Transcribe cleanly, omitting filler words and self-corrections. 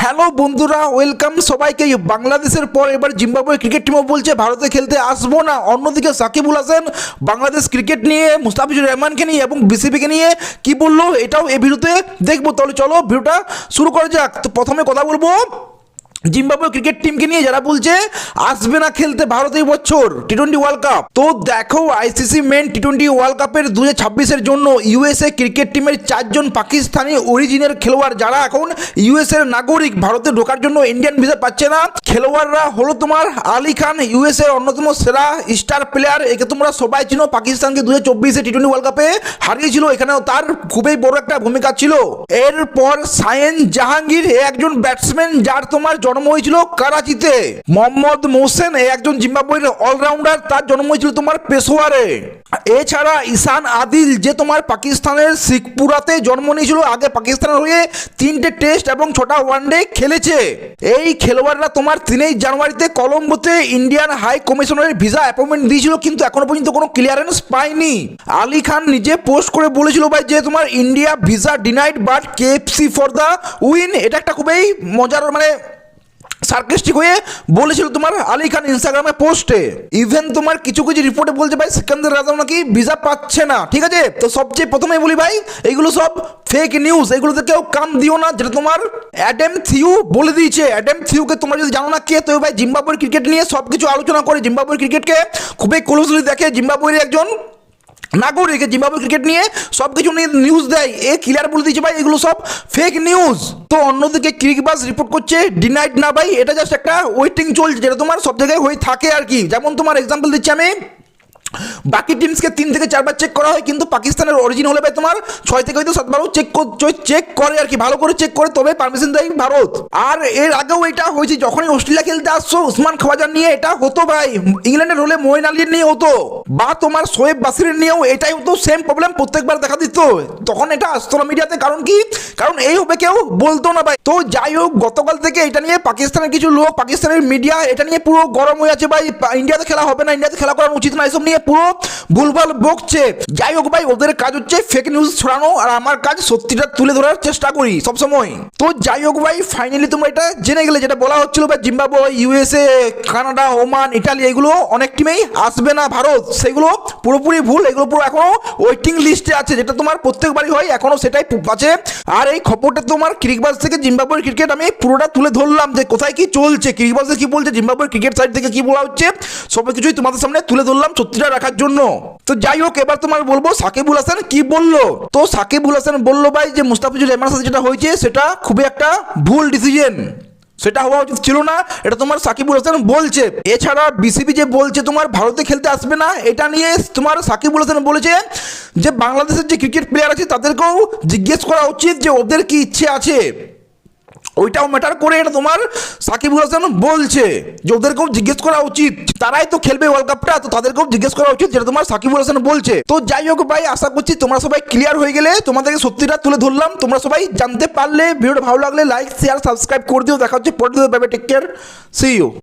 Hello বন্ধুরা, welcome সবাইকে। বাংলাদেশের পর এবার জিম্বাবুয়ে ক্রিকেট টিমও বলছে ভারতে খেলতে আসবো না। অন্যদিকে সাকিবুল হাসান বাংলাদেশ ক্রিকেট নিয়ে, মুস্তাফিজুর রহমানকে নিয়ে এবং বিসিবিকে নিয়ে কি বললো এটাও এই ভিডিওতে দেখবো। তাহলে চলো ভিডিওটা শুরু করা যাক। তো প্রথমে কথা বলবো জিম্বাবুয়ে ক্রিকেট টিমকে নিয়ে, যারা বলছে আসবে না খেলতে ভারত এই বছর টি-20 ওয়ার্ল্ড কাপ। তো দেখো, আইসিসি মেন টি-20 ওয়ার্ল্ড কাপের 2026-এর জন্য ইউএসএ ক্রিকেট টিমের 4জন পাকিস্তানি অরিজিনের খেলোয়াড়, যারা এখন ইউএসএর নাগরিক, ভারতে ঢোকার জন্য ইন্ডিয়ান ভিসা পাচ্ছে না। খেলোয়াড়রা হলো তোমার আলী খান, ইউএসএ অন্যতম সেরা স্টার প্লেয়ার। একে তোমরা সবাই চিনো, পাকিস্তানকে 2024-এ টি-20 ওয়ার্ল্ড কাপে হারিয়েছিল, এখানেও তার খুবই বড় একটা ভূমিকা ছিল। এরপর সায়েন জাহাঙ্গীর, একজন ব্যাটসম্যান যার তোমার জন্ম হয়েছিল করাচিতে। মোহাম্মদ মোহসেন, একজন জিম্বাবুয়ের অলরাউন্ডার, তার জন্ম হয়েছিল তোমার পেশোয়ারে। এছাড়া ঈশান আদিল, যে তোমার পাকিস্তানের শিখপুরাতে জন্ম নিয়েছিল, আগে পাকিস্তানের হয়ে 3টে টেস্ট এবং 6টা ওয়ানডে খেলেছে। এই খেলোয়াড়রা তোমার 3 জানুয়ারিতে কলম্বোতে ইন্ডিয়ান হাই কমিশনারের ভিসা অ্যাপয়েন্টমেন্ট দিয়েছিল, কিন্তু এখনো পর্যন্ত কোনো ক্লিয়ারেন্স পায়নি। আলী খান নিজে পোস্ট করে বলেছিল ভাই যে তোমার India visa denied but KFC for the win. এটা একটা খুবই মজার সার্কেস্টিক হয়ে বলেছিল তোমার আলী খান ইনস্টাগ্রামে পোস্টে। ইভেন তোমার কিছু কিছু রিপোর্টে বলছে ভাই সিকান্দার রাজাও নাকি ভিসা পাচ্ছে না। ঠিক আছে, তো সবচেয়ে প্রথমে বলি ভাই, এইগুলো সব ফেক নিউজ, এগুলোতে কেউ কান দিও না। যেটা তোমার অ্যাডাম থিউ বলে দিয়েছে। অ্যাডাম থিউকে তোমরা যদি জানো না কে, তো ভাই জিম্বাবুয়ের ক্রিকেট নিয়ে সব কিছু আলোচনা করে, জিম্বাবুয়ের ক্রিকেটকে খুবই ক্লোজলি দেখে, জিম্বাবুয়ের একজন নাগরিক, জিম্বাবুয়ে ক্রিকেট নিয়ে সব কিছু নিয়ে নিউজ দেয়। এ ক্লিয়ার বলে দিয়েছে ভাই এগুলো সব ফেক নিউজ। তো অন্যদিকে ক্রিকবাজ রিপোর্ট করছে ডিনাইড না ভাই, এটা জাস্ট একটা ওয়েটিং চলছে, যেটা তোমার সব জায়গায় হয়ে থাকে আর কি। যেমন তোমার এক্সাম্পল দিচ্ছি আমি, বাকি টিমসকে 3 থেকে 4 বার চেক করা হয়, কিন্তু পাকিস্তানের অরিজিন হলে ভাই তোমার 6 থেকে হয়তো 7 বারও চেক করে আর কি, ভালো করে চেক করে তবে পারমিশন দেয় ভারত। আর এর আগেও এটা হয়েছে, যখনই অস্ট্রেলিয়া খেলতে আসছো উসমান খাওয়াজার নিয়ে এটা হতো ভাই, ইংল্যান্ডের হলে মঈন আলীর নিয়ে হতো, বা তোমার শোয়েব বাসিরের নিয়েও এটাই হতো, সেম প্রবলেম প্রত্যেকবার দেখা দিত। তখন এটা আসতো না মিডিয়াতে, কারণ কি, কারণ এই হবে কেউ বলতো না ভাই। তো যাই হোক, গতকাল থেকে এটা নিয়ে পাকিস্তানের কিছু লোক, পাকিস্তানের মিডিয়া এটা নিয়ে পুরো গরম হয়ে আছে ভাই, ইন্ডিয়াতে খেলা হবে না, ইন্ডিয়াতে খেলা করা উচিত না, এসব নিয়ে পুরো ভুলভাল বকছে। যাই হোক ভাই, ওদের কাজ হচ্ছে ফেক নিউজ ছড়ানো, আর আমার কাজ সত্যিটা তুলে ধরার চেষ্টা করি সবসময়। তো যাই হোক ভাই, ফাইনালি তোমরা এটা জেনে গেলে, যেটা বলা হচ্ছিল ভাই Zimbabwe, USA, Canada, Oman, Italy, এগুলো অনেক টিমেই আসবে না ভারত, সেগুলো পুরোপুরি ভুল। এগুলো পুরো এখনো ওয়েটিং লিস্টে আছে, যেটা তোমার প্রত্যেকবারই হয়, এখনো সেটাই আছে। আর এই খবরটা তোমার ক্রিকবাজ থেকে জিম্বাবুয়ের ক্রিকেট আমি পুরোটা তুলে ধরলাম, যে কোথায় কি চলছে, ক্রিকবাজে কি বলছে, জিম্বাবুয়ের ক্রিকেট সাইড থেকে কি বলা হচ্ছে, সব কিছুই তোমাদের সামনে তুলে ধরলাম সত্যিটা রাখার জন্য। তো যাই হোক, এবার তোমার বলবো সাকিবুল হাসান কি বললো। তো সাকিবুল হাসান বললো ভাই যে মুস্তাফিজুর রহমানের সাথে যেটা হয়েছে সেটা খুবই একটা ভুল ডিসিশন, সেটা হওয়া উচিত ছিল না, এটা তোমার সাকিবুল হাসান বলছে। এছাড়া বিসিবি যে বলছে তোমার ভারতে খেলতে আসবে না, এটা নিয়ে তোমার সাকিবুল হাসান বলেছে যে বাংলাদেশের যে ক্রিকেট প্লেয়ার আছে তাদেরকেও জিজ্ঞেস করা উচিত যে ওদের কি ইচ্ছে আছে, ওইটাও ম্যাটার করে। এটা তোমার সাকিবুল হাসান বলছে যে ওদেরকেও জিজ্ঞেস করা উচিত, তারাই তো খেলবে ওয়ার্ল্ড কাপটা, তো তাদেরকেও জিজ্ঞেস করা উচিত, যেটা তোমার সাকিবুল হাসান বলছে। তো যাই হোক ভাই, আশা করছি তোমরা সবাই ক্লিয়ার হয়ে গেলে, তোমাদেরকে সত্যিটা তুলে ধরলাম, তোমরা সবাই জানতে পারলে। ভিডিওটা ভালো লাগলে লাইক, শেয়ার, সাবস্ক্রাইব করে দিও। দেখা হচ্ছে পরের ভিডিওতে। Take care, see you.